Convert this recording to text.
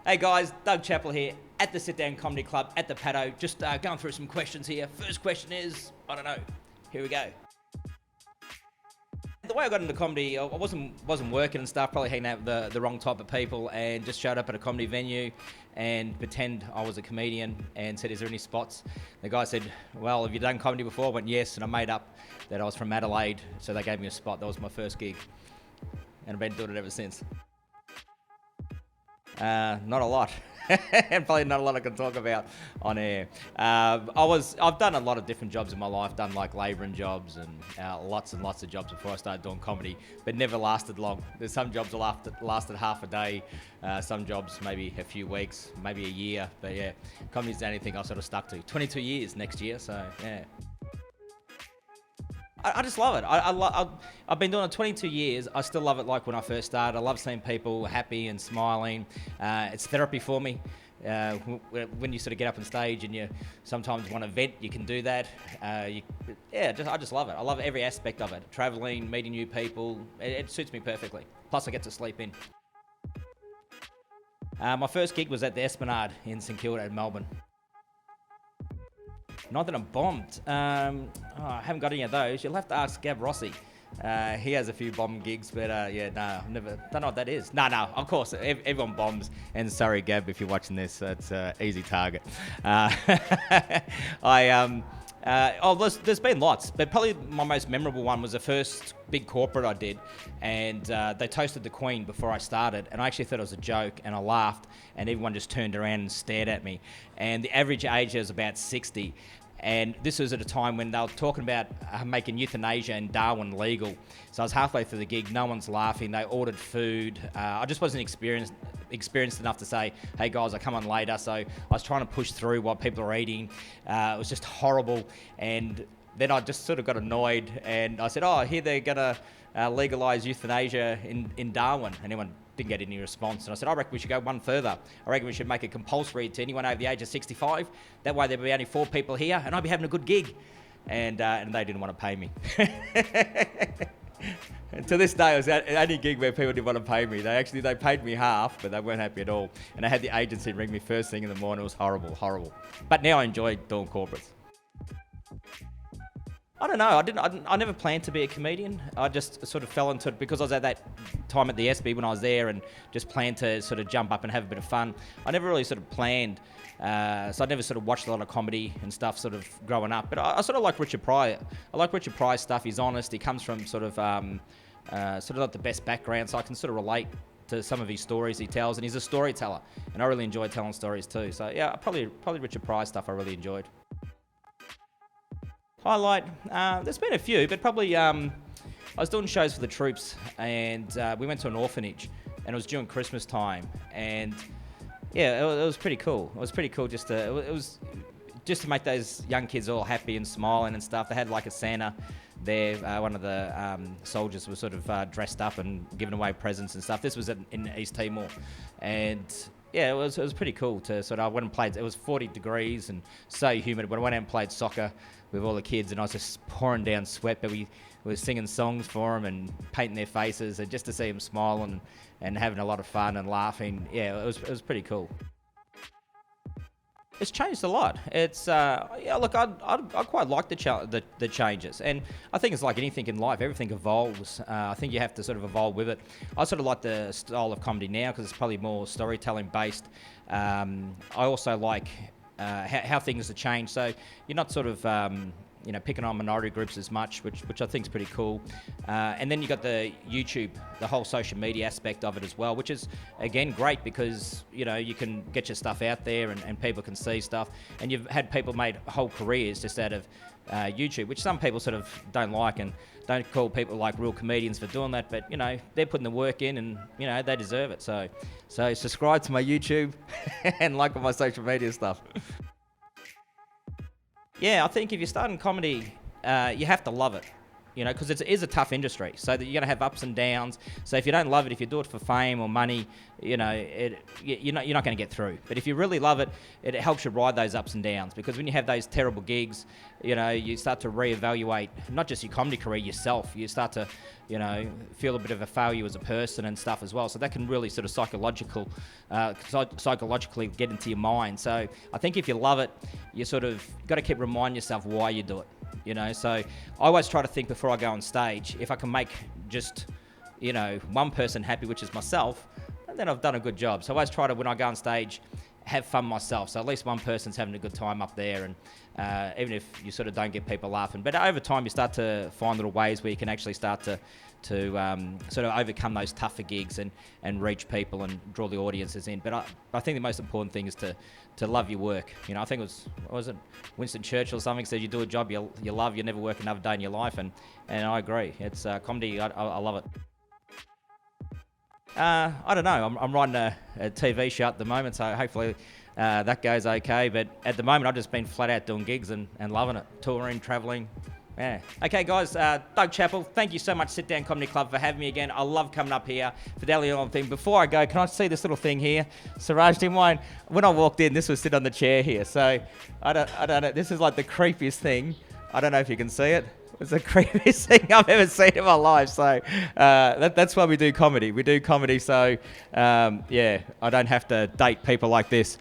Hey guys, Doug Chappel here at the Sit Down Comedy Club at the Paddo. Just going through some questions here. First question is, I don't know. Here we go. The way I got into comedy, I wasn't working and stuff, probably hanging out with the wrong type of people, and just showed up at a comedy venue and pretend I was a comedian and said, "Is there any spots?" The guy said, "Well, have you done comedy before?" I went, "Yes," and I made up that I was from Adelaide, so they gave me a spot. That was my first gig, and I've been doing it ever since. Not a lot, and probably not a lot I can talk about on air. I've done a lot of different jobs in my life. Done like labouring jobs and lots and lots of jobs before I started doing comedy, but never lasted long. There's some jobs that lasted half a day, some jobs maybe a few weeks, maybe a year. But yeah, comedy's the only thing I've sort of stuck to. 22 years next year, so yeah. I just love it. I've been doing it 22 years. I still love it like when I first started. I love seeing people happy and smiling. It's therapy for me. When you sort of get up on stage and you sometimes want to vent, you can do that. I just love it. I love every aspect of it. Traveling, meeting new people. It suits me perfectly. Plus, I get to sleep in. My first gig was at the Esplanade in St Kilda in Melbourne. Not that I'm bombed. I haven't got any of those. You'll have to ask Gav Rossi. He has a few bomb gigs, but I've never. Don't know what that is. No, of course, everyone bombs. And sorry, Gav, if you're watching this, it's an easy target. There's been lots, but probably my most memorable one was the first big corporate I did, and they toasted the Queen before I started, and I actually thought it was a joke, and I laughed, and everyone just turned around and stared at me, and the average age was about 60, and this was at a time when they were talking about making euthanasia in Darwin legal. So I was halfway through the gig, no one's laughing, they ordered food. I just wasn't experienced enough to say, "Hey guys, I'll come on later." So I was trying to push through what people are eating. It was just horrible. And then I just sort of got annoyed and I said, "Oh, here they're going to legalise euthanasia in Darwin." And anyone didn't get any response. And I said, "I reckon we should go one further. I reckon we should make it compulsory to anyone over the age of 65. That way there'll be only 4 people here and I'll be having a good gig." And they didn't want to pay me. And to this day, it was the only gig where people didn't want to pay me. They paid me half, but they weren't happy at all. And I had the agency ring me first thing in the morning. It was horrible. But now I enjoy doing corporates. I don't know. I never planned to be a comedian. I just sort of fell into it because I was at that time at the SB when I was there, and just planned to sort of jump up and have a bit of fun. I never really sort of planned, so I never sort of watched a lot of comedy and stuff sort of growing up. But I sort of like Richard Pryor. I like Richard Pryor's stuff. He's honest. He comes from sort of not the best background, so I can sort of relate to some of his stories he tells, and he's a storyteller, and I really enjoy telling stories too. So yeah, probably Richard Pryor stuff I really enjoyed. Highlight, there's been a few, but probably I was doing shows for the troops, and we went to an orphanage, and it was during Christmas time, and yeah, it was pretty cool. It was pretty cool just to make those young kids all happy and smiling and stuff. They had like a Santa there. One of the soldiers was sort of dressed up and giving away presents and stuff. This was in East Timor, and yeah, it was pretty cool to sort of. I went and played. It was 40 degrees and so humid. But I went out and played soccer with all the kids, and I was just pouring down sweat. But we were singing songs for them and painting their faces, and just to see them smiling and having a lot of fun and laughing. Yeah, it was pretty cool. It's changed a lot. It's look, I quite like the changes, and I think it's like anything in life. Everything evolves. I think you have to sort of evolve with it. I sort of like the style of comedy now because it's probably more storytelling based. I also like how things have changed. So you're not sort of picking on minority groups as much, which I think is pretty cool. And then you got the YouTube, the whole social media aspect of it as well, which is again great because you can get your stuff out there and people can see stuff. And you've had people made whole careers just out of YouTube, which some people sort of don't like and don't call people like real comedians for doing that. But they're putting the work in, and they deserve it. So subscribe to my YouTube and like all my social media stuff. Yeah, I think if you're starting comedy, you have to love it. because it is a tough industry. So that you're going to have ups and downs. So if you don't love it, if you do it for fame or money, you're not going to get through. But if you really love it, it helps you ride those ups and downs, because when you have those terrible gigs, you start to reevaluate not just your comedy career, yourself. You start to, feel a bit of a failure as a person and stuff as well. So that can really sort of psychologically get into your mind. So I think if you love it, you sort of got to keep reminding yourself why you do it. So I always try to think before I go on stage, if I can make just, one person happy, which is myself, then I've done a good job. So I always try to, when I go on stage, have fun myself. So at least one person's having a good time up there, and even if you sort of don't get people laughing. But over time, you start to find little ways where you can actually start to sort of overcome those tougher gigs and reach people and draw the audiences in. But I think the most important thing is to love your work. I think was it Winston Churchill or something said, you do a job you love, you never work another day in your life. And I agree. It's comedy. I love it. I don't know. I'm writing a TV show at the moment, so hopefully that goes okay. But at the moment, I've just been flat out doing gigs and loving it, touring, travelling. Yeah. Okay, guys. Doug Chappel, thank you so much, Sit Down Comedy Club, for having me again. I love coming up here for the only thing. Before I go, can I see this little thing here? Siraj, do you mind? When I walked in, this was sit on the chair here. So I don't know. This is like the creepiest thing. I don't know if you can see it. It's the creepiest thing I've ever seen in my life. So that's why we do comedy. We do comedy so, I don't have to date people like this.